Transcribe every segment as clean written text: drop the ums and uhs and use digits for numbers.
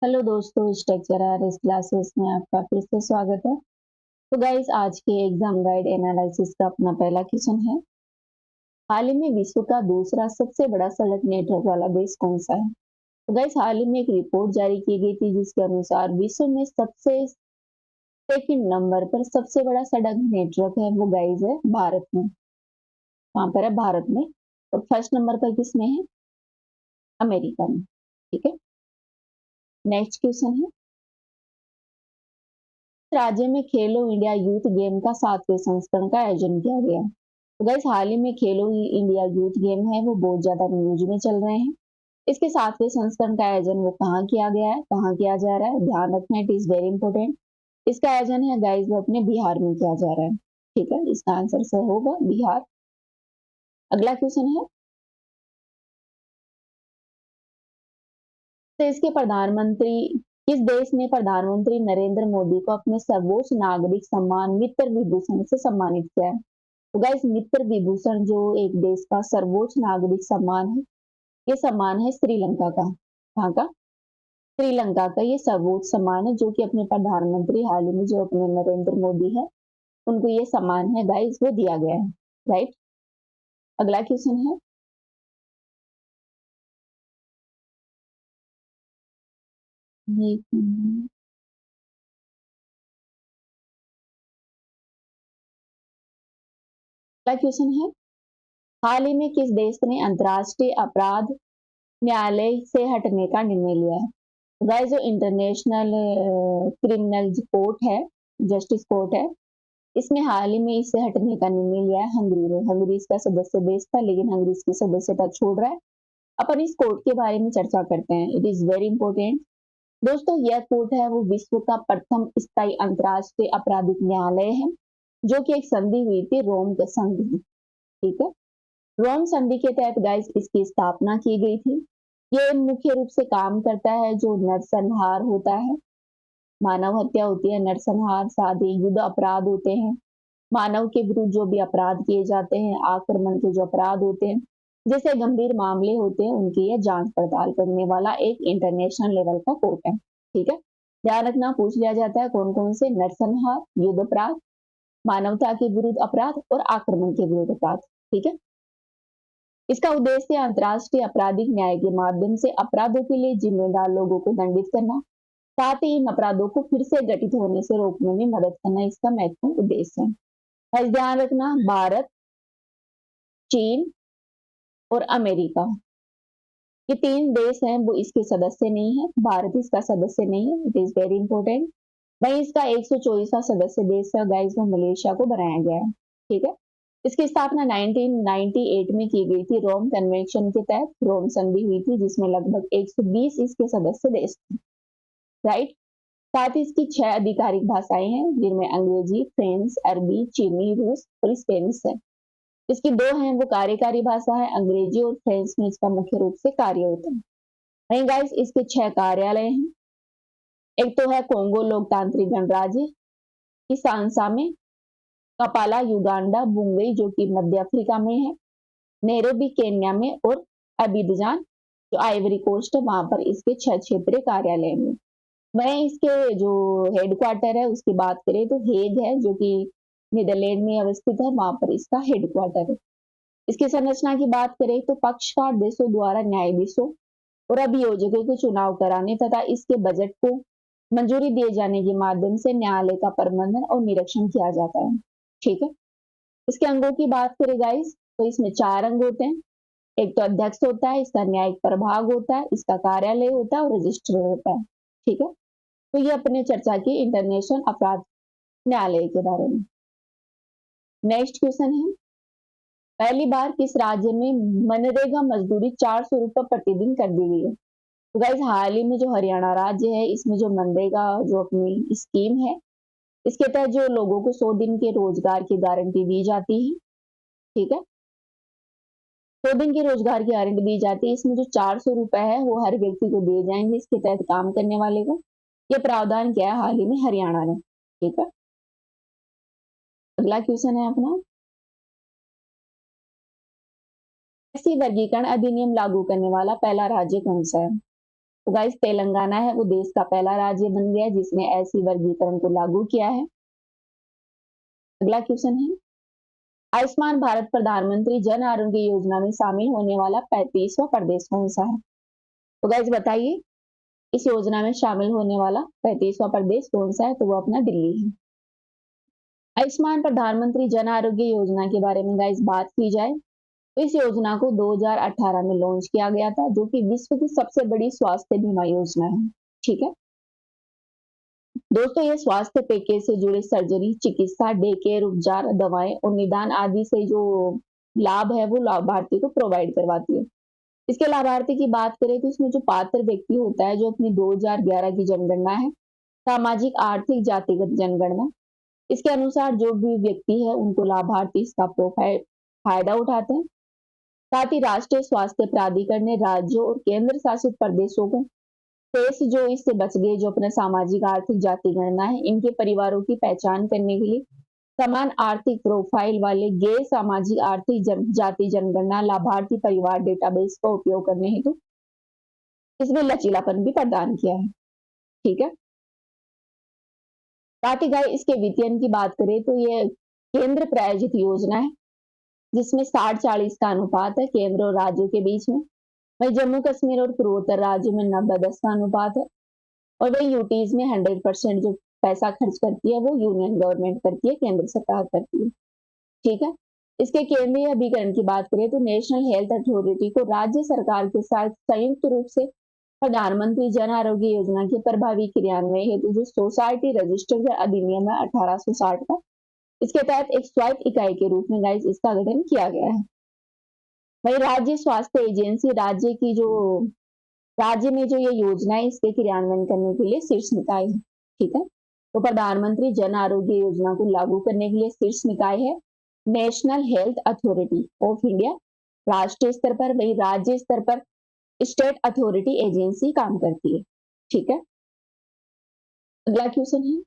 Hello दोस्तों, structure इस classes में आपका फिर से स्वागत है। तो गाइस, आज के एग्जाम गाइड एनालिसिस का अपना पहला क्वेश्चन है। हाल ही में विश्व का दूसरा सबसे बड़ा सड़क नेटवर्क वाला देश कौन सा है? तो गाइस, हाल ही में एक रिपोर्ट जारी की गई थी जिसके अनुसार विश्व में सबसे सेकंड नंबर पर सबसे बड़ा सड़क नेटवर्क है वो गाइस है भारत में। वहां पर है भारत में। और फर्स्ट नंबर पर किसमें है? अमेरिका में। ठीक है। नेक्स्ट क्वेश्चन है, राज्य में खेलो इंडिया यूथ गेम का 7वें संस्करण का आयोजन किया गया। तो गाइस, हाल ही में खेलो इंडिया यूथ गेम है वो बहुत ज्यादा न्यूज में चल रहे हैं। इसके 7वें संस्करण का आयोजन वो कहाँ किया गया है, कहाँ किया जा रहा है, ध्यान रखना, इट इज वेरी इंपॉर्टेंट। इसका आयोजन है गाइस वो अपने बिहार में किया जा रहा है। ठीक है, इसका आंसर से होगा बिहार। अगला क्वेश्चन है, तो इसके प्रधानमंत्री किस देश ने प्रधानमंत्री नरेंद्र मोदी को अपने सर्वोच्च नागरिक सम्मान मित्र विभूषण से सम्मानित किया है? तो गाइस, मित्र विभूषण जो एक देश का सर्वोच्च नागरिक सम्मान है, ये सम्मान है श्रीलंका का। कहाँ का? श्रीलंका का ये सर्वोच्च सम्मान है जो कि अपने प्रधानमंत्री हाल ही में जो अपने नरेंद्र मोदी है उनको ये सम्मान है गाइस वो दिया गया है। राइट। अगला क्वेश्चन है, अगला क्वेश्चन है, हाल ही में किस देश ने अंतर्राष्ट्रीय अपराध न्यायालय से हटने का निर्णय लिया है? गाइस, जो इंटरनेशनल क्रिमिनल कोर्ट है, जस्टिस कोर्ट है, इसमें हाल ही में इससे हटने का निर्णय लिया है हंगरी ने। हंगरी इसका सदस्य देश था लेकिन हंगरी इसकी सदस्यता छोड़ रहा है। अपन इस कोर्ट के बारे में चर्चा करते हैं, इट इज वेरी इंपॉर्टेंट। दोस्तों, यह कोर्ट है वो विश्व का प्रथम स्थायी अंतर्राष्ट्रीय आपराधिक न्यायालय है जो कि एक संधि हुई थी, रोम का संधि। ठीक है। रोम संधि के तहत गाइस इसकी स्थापना की गई थी। ये मुख्य रूप से काम करता है जो नरसंहार होता है, मानव हत्या होती है, नरसंहार, शादी, युद्ध अपराध होते हैं, मानव के विरुद्ध जो भी अपराध किए जाते हैं, आक्रमण के जो अपराध होते हैं, जैसे गंभीर मामले होते हैं, उनकी यह जांच पड़ताल करने वाला एक इंटरनेशनल लेवल का कोर्ट है। ठीक है। ध्यान रखना, पूछ लिया जाता है कौन कौन से, नरसंहार, युद्ध अपराध, मानवता के विरुद्ध अपराध और आक्रमण के विरुद्ध अपराध। ठीक है। इसका उद्देश्य अंतर्राष्ट्रीय आपराधिक न्याय के माध्यम से अपराधों के लिए जिम्मेदार लोगों को दंडित करना, साथ ही इन अपराधों को फिर से घटित होने से रोकने में मदद करना इसका महत्वपूर्ण उद्देश्य है। बस ध्यान रखना, भारत, चीन और अमेरिका, ये तीन देश हैं वो इसके सदस्य नहीं है। भारत इसका सदस्य नहीं है, इट इज वेरी इंपॉर्टेंट। वहीं इसका 124वां सदस्य देश है गाइस वो मलेशिया को बनाया गया है। ठीक है। इसकी स्थापना 1998 में की गई थी, रोम कन्वेंशन के तहत रोम संधि हुई थी जिसमें लगभग 120 इसके सदस्य देश थे। राइट। साथ ही इसकी 6 आधिकारिक भाषाएं हैं जिनमें अंग्रेजी, फ्रेंच, अरबी, चीनी, रूस और स्पेनिश है। इसकी 2 हैं वो कार्यकारी भाषा है, अंग्रेजी और फ्रेंच में इसका मुख्य रूप से कार्य होता है। वहीं गाइस इसके 6 कार्यालय हैं। एक तो है कोंगो लोकतांत्रिक गणराज्य, किसानसा में, कपाला युगांडा, बुंगई जो कि मध्य अफ्रीका में है, नैरोबी केन्या में और अबिदजान जो आइवरी कोस्ट है वहां पर इसके 6 क्षेत्रीय कार्यालय हैं। वहीं इसके जो हेडक्वार्टर है उसकी बात करें तो हेग है जो कि नीदरलैंड में अवस्थित है, वहां पर इसका हेडक्वार्टर है। इसकी संरचना की बात करें तो पक्षकार देशों द्वारा न्यायाधीशों और अभियोजकों के चुनाव कराने तथा इसके बजट को मंजूरी दिए जाने के माध्यम से न्यायालय का प्रबंधन और निरीक्षण किया जाता है। ठीक है। इसके अंगों की बात करें गाइस तो इसमें 4 अंग होते हैं। एक तो अध्यक्ष होता है, इसका न्यायिक प्रभाग होता है, इसका कार्यालय होता है और रजिस्टर होता है। ठीक है। तो ये अपने चर्चा की इंटरनेशनल अपराध न्यायालय के बारे में। नेक्स्ट क्वेश्चन है, पहली बार किस राज्य में मनरेगा मजदूरी 400 रुपये प्रतिदिन कर दी गई है? तो गाइस, हाल ही में जो हरियाणा राज्य है इसमें जो मनरेगा जो अपनी स्कीम है इसके तहत जो लोगों को 100 दिन के रोजगार की गारंटी दी जाती है। ठीक है। 100 दिन की रोजगार की गारंटी दी जाती है। इसमें जो 400 रुपए है वो हर व्यक्ति को दिए जाएंगे इसके तहत काम करने वाले को। ये प्रावधान किया है हाल ही में हरियाणा ने। ठीक है। अगला क्वेश्चन है अपना, ऐसी वर्गीकरण अधिनियम लागू करने वाला पहला राज्य कौन सा है? तो गाइस तेलंगाना है वो देश का पहला राज्य बन गया जिसने ऐसी वर्गीकरण को लागू किया है। अगला क्वेश्चन है, आयुष्मान भारत प्रधानमंत्री जन आरोग्य योजना में शामिल होने वाला 35वां प्रदेश कौन सा है? तो गाइस बताइए, इस योजना में शामिल होने वाला 35वां प्रदेश कौन सा है? तो वो अपना दिल्ली है। आयुष्मान प्रधानमंत्री जन आरोग्य योजना के बारे में गाइस बात की जाए तो इस योजना को 2018 में लॉन्च किया गया था, जो कि विश्व की सबसे बड़ी स्वास्थ्य बीमा योजना है। ठीक है दोस्तों, ये स्वास्थ्य पैकेज से जुड़े सर्जरी, चिकित्सा, डे केयर, उपचार, दवाएं और निदान आदि से जो लाभ है वो लाभार्थी को प्रोवाइड करवाती है। इसके लाभार्थी की बात करें तो इसमें जो पात्र व्यक्ति होता है, जो अपनी 2011 की जनगणना है, सामाजिक आर्थिक जातिगत जनगणना, इसके अनुसार जो भी व्यक्ति है उनको लाभार्थी इसका प्रोफाइल फायदा उठाते हैं। साथ ही राष्ट्रीय स्वास्थ्य प्राधिकरण ने राज्यों और केंद्र शासित प्रदेशों को शेष जो इससे बच गए जो अपना सामाजिक आर्थिक जाति गणना है, इनके परिवारों की पहचान करने के लिए समान आर्थिक प्रोफाइल वाले गैर सामाजिक आर्थिक जाति जनगणना लाभार्थी परिवार डेटाबेस का उपयोग करने हेतु इसमें लचीलापन भी प्रदान किया है। ठीक है, साथ ही गाइस इसके वित्तीयन की बात करें तो ये केंद्र प्रायोजित योजना है जिसमें 60-40 का अनुपात है केंद्र और राज्यों के बीच में। वही जम्मू कश्मीर और पूर्वोत्तर राज्यों में 90-10 का अनुपात है और वही यूटीज में 100% जो पैसा खर्च करती है वो यूनियन गवर्नमेंट करती है, केंद्र सरकार करती है। ठीक है, इसके केंद्रीय अभिकरण की बात करें तो नेशनल हेल्थ अथॉरिटी को राज्य सरकार के साथ संयुक्त रूप से प्रधानमंत्री जन आरोग्य योजना के प्रभावी क्रियान्वयन हेतु जो सोसाइटी रजिस्टर्ड अधिनियम है 1860 का, इसके तहत एक स्वायत्त इकाई के रूप में गाइस इसका गठन किया गया है। वही राज्य स्वास्थ्य एजेंसी राज्य में जो ये योजना है इसके क्रियान्वयन करने के लिए शीर्ष निकाय है। ठीक है, तो प्रधानमंत्री जन आरोग्य योजना को लागू करने के लिए शीर्ष निकाय है national health authority of India राष्ट्रीय स्तर पर, वही राज्य स्तर पर स्टेट अथॉरिटी एजेंसी काम करती है। ठीक है, अगला क्वेश्चन है,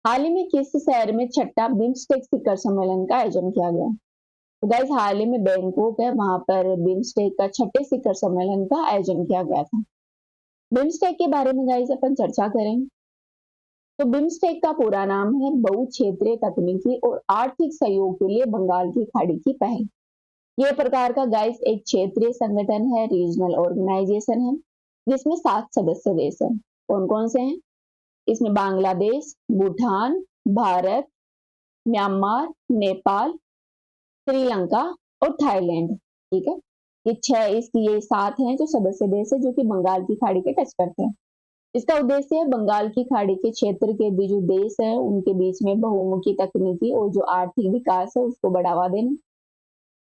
हाल ही में किस शहर में छठा बिम्स्टेक शिखर सम्मेलन का आयोजन किया गया? तो गाइस हाल ही में बैंकॉक है, वहां पर बिम्स्टेक का छठे शिखर सम्मेलन का आयोजन किया गया था। बिम्स्टेक के बारे में गाइस अपन चर्चा करेंगे। तो बिम्स्टेक का पूरा नाम है बहु क्षेत्रीय तकनीकी और आर्थिक सहयोग के लिए बंगाल की खाड़ी की पहल। ये प्रकार का गाइस एक क्षेत्रीय संगठन है, रीजनल ऑर्गेनाइजेशन है, जिसमें 7 सदस्य देश हैं। कौन कौन से हैं? इसमें बांग्लादेश, भूटान, भारत, म्यांमार, नेपाल, श्रीलंका और थाईलैंड। ठीक है, ये 7 हैं जो सदस्य देश है जो कि बंगाल की खाड़ी के टच करते हैं। इसका उद्देश्य है बंगाल की खाड़ी के क्षेत्र के भी जो देश है उनके बीच में बहुमुखी तकनीकी और जो आर्थिक विकास है उसको बढ़ावा देना।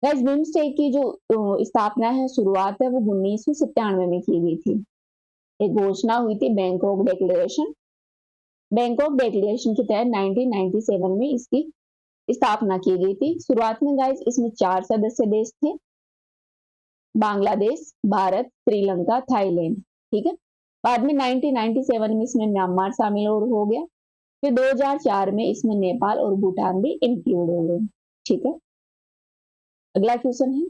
गाइस बिम्स्टेक की जो स्थापना है, शुरुआत है वो 1997 में की गई थी। एक घोषणा हुई थी बैंकॉक डिक्लेरेशन। बैंकॉक डिक्लेरेशन के तहत 1997 में इसकी स्थापना की गई थी। शुरुआत में गाइस इसमें 4 सदस्य देश थे, बांग्लादेश, भारत, श्रीलंका, थाईलैंड। ठीक है, बाद में 1997 में इसमें म्यांमार शामिल और हो गया। फिर 2004 में इसमें नेपाल और भूटान भी इंक्लूड हो गए। ठीक है, अगला क्वेश्चन है,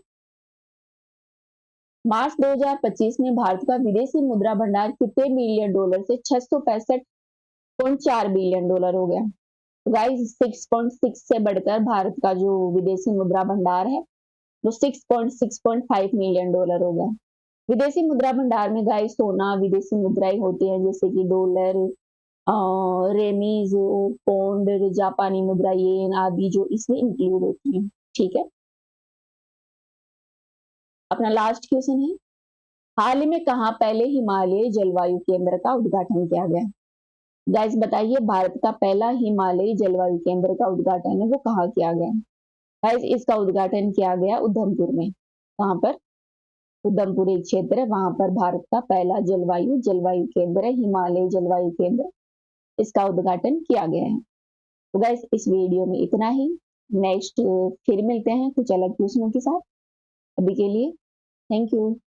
मार्च 2025 में भारत का विदेशी मुद्रा भंडार कितने बिलियन डॉलर से $665.4 बिलियन हो गया? तो गाइस 6.6 से बढ़कर भारत का जो विदेशी मुद्रा भंडार है वो $6.5 मिलियन हो गया। विदेशी मुद्रा भंडार में गाइस सोना, विदेशी मुद्राएं होती हैं जैसे कि डॉलर, रेमीज, पौंड, जापानी मुद्रा, येन आदि जो इसमें इंक्लूड होती हैं। ठीक है, अपना लास्ट क्वेश्चन है, हाल ही में कहाँ पहले हिमालय जलवायु केंद्र का उद्घाटन किया गया? गाइस बताइए, भारत का पहला हिमालयी जलवायु केंद्र का उद्घाटन है वो कहाँ किया गया? गाइस इसका उद्घाटन किया गया उधमपुर में। वहां पर उधमपुर एक क्षेत्र है, वहां पर भारत का पहला जलवायु केंद्र है, हिमालय जलवायु केंद्र, इसका उद्घाटन किया गया है। तो गाइस इस वीडियो में इतना ही। नेक्स्ट फिर मिलते हैं कुछ अलग क्वेश्चनों के साथ। अभी के लिए थैंक यू।